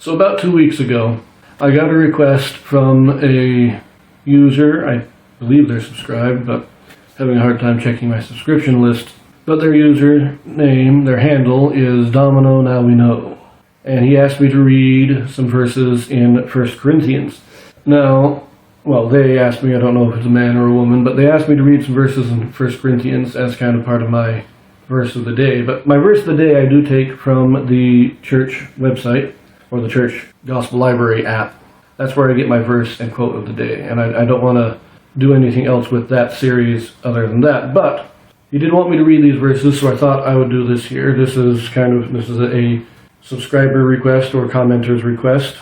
So about 2 weeks ago, I got a request from a user. I believe they're subscribed, but having a hard time checking my subscription list. But their username, their handle is Domino Now We Know. And he asked me to read some verses in 1 Corinthians. Now, well, they asked me, I don't know if it's a man or a woman, but they asked me to read some verses in 1 Corinthians as kind of part of my verse of the day. But my verse of the day I do take from the church website, or the church gospel library app. That's where I get my verse and quote of the day. And I don't want to do anything else with that series other than that. But he did want me to read these verses, so I thought I would do this here. This is a subscriber request or commenter's request.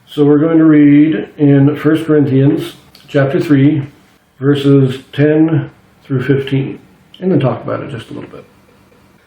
So we're going to read in 1 Corinthians chapter 3, verses 10 through 15, and then talk about it just a little bit.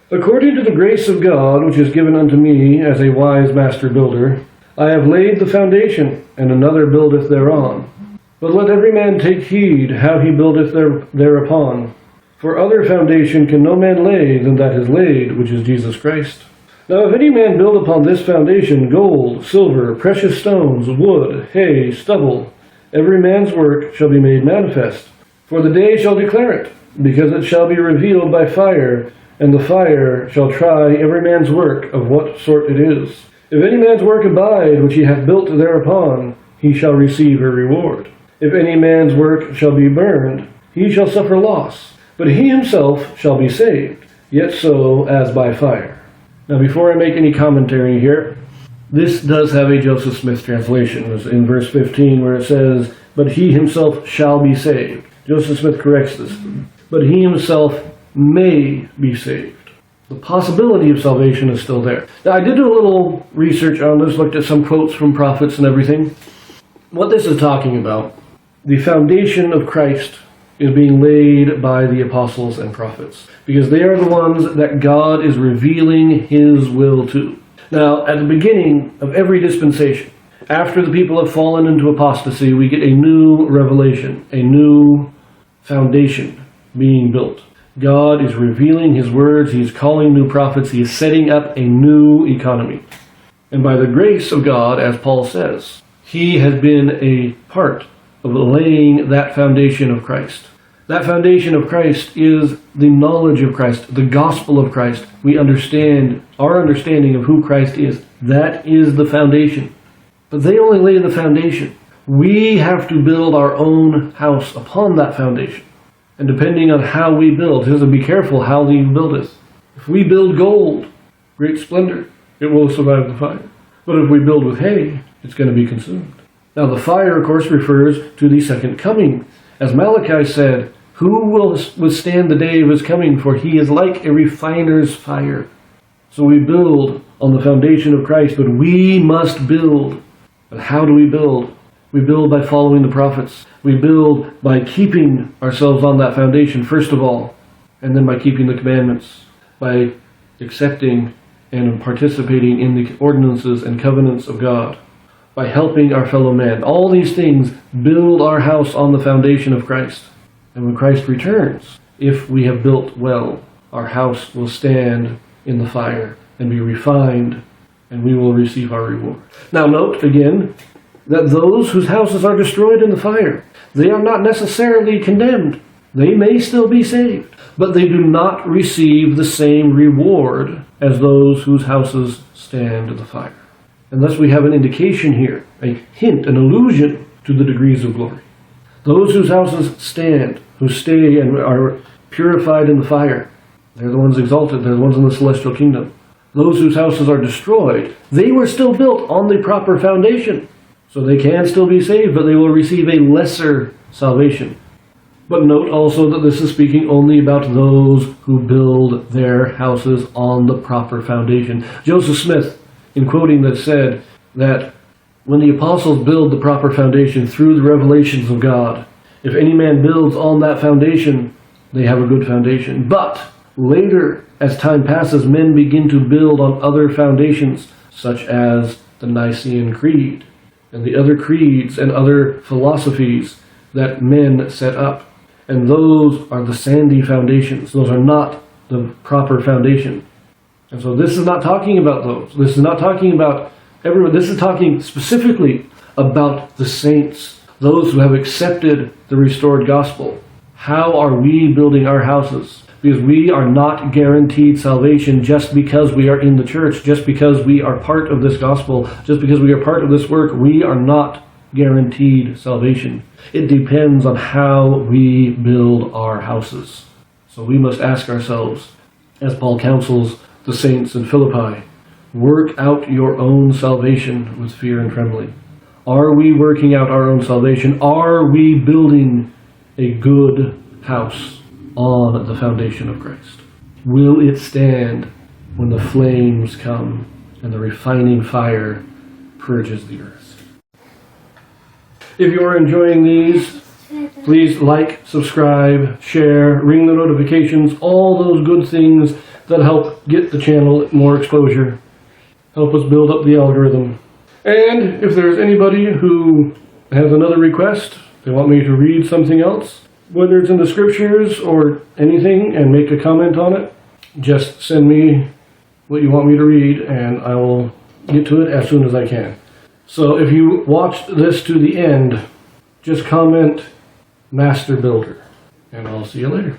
According to the grace of God, which is given unto me as a wise master builder, I have laid the foundation, and another buildeth thereon. But let every man take heed how he buildeth thereupon. For other foundation can no man lay than that is laid, which is Jesus Christ. Now if any man build upon this foundation gold, silver, precious stones, wood, hay, stubble, every man's work shall be made manifest. For the day shall declare it, because it shall be revealed by fire, and the fire shall try every man's work of what sort it is. If any man's work abide which he hath built thereupon, he shall receive a reward. If any man's work shall be burned, he shall suffer loss, but he himself shall be saved, yet so as by fire. Now before I make any commentary here, this does have a Joseph Smith translation. It's in verse 15 where it says, but he himself shall be saved. Joseph Smith corrects this. But he himself may be saved. The possibility of salvation is still there. Now I did do a little research on this, looked at some quotes from prophets and everything. What this is talking about, the foundation of Christ is being laid by the apostles and prophets, because they are the ones that God is revealing his will to. Now, at the beginning of every dispensation, after the people have fallen into apostasy, we get a new revelation, a new foundation being built. God is revealing his words, he is calling new prophets, he is setting up a new economy. And by the grace of God, as Paul says, he has been a part of laying that foundation of Christ. That foundation of Christ is the knowledge of Christ, the gospel of Christ. We understand, our understanding of who Christ is. That is the foundation. But they only lay the foundation. We have to build our own house upon that foundation. And depending on how we build, he says, be careful how you build it. If we build gold, great splendor, it will survive the fire. But if we build with hay, it's going to be consumed. Now the fire, of course, refers to the second coming. As Malachi said, who will withstand the day of his coming? For he is like a refiner's fire. So we build on the foundation of Christ, but we must build. But how do we build? We build by following the prophets. We build by keeping ourselves on that foundation, first of all, and then by keeping the commandments, by accepting and participating in the ordinances and covenants of God, by helping our fellow man. All these things build our house on the foundation of Christ. And when Christ returns, if we have built well, our house will stand in the fire and be refined, and we will receive our reward. Now note again that those whose houses are destroyed in the fire, they are not necessarily condemned. They may still be saved, but they do not receive the same reward as those whose houses stand in the fire. And thus we have an indication here, a hint, an allusion to the degrees of glory. Those whose houses stand, who stay and are purified in the fire, they're the ones exalted, they're the ones in the celestial kingdom. Those whose houses are destroyed, they were still built on the proper foundation. So they can still be saved, but they will receive a lesser salvation. But note also that this is speaking only about those who build their houses on the proper foundation. Joseph Smith, in quoting that, said that when the apostles build the proper foundation through the revelations of God, if any man builds on that foundation, they have a good foundation. But later, as time passes, men begin to build on other foundations, such as the Nicene Creed, and the other creeds and other philosophies that men set up. And those are the sandy foundations. Those are not the proper foundation. And so this is not talking about those. This is not talking about Everyone, this is talking specifically about the saints, those who have accepted the restored gospel. How are we building our houses? Because we are not guaranteed salvation just because we are in the church, just because we are part of this gospel, just because we are part of this work. We are not guaranteed salvation. It depends on how we build our houses. So we must ask ourselves, as Paul counsels the saints in Philippi, work out your own salvation with fear and trembling. Are we working out our own salvation? Are we building a good house on the foundation of Christ? Will it stand when the flames come and the refining fire purges the earth? If you are enjoying these, please like, subscribe, share, ring the notifications, all those good things that help get the channel more exposure, help us build up the algorithm. And if there's anybody who has another request, they want me to read something else, whether it's in the scriptures or anything, and make a comment on it, just send me what you want me to read and I will get to it as soon as I can. So if you watched this to the end, just comment Master Builder, and I'll see you later.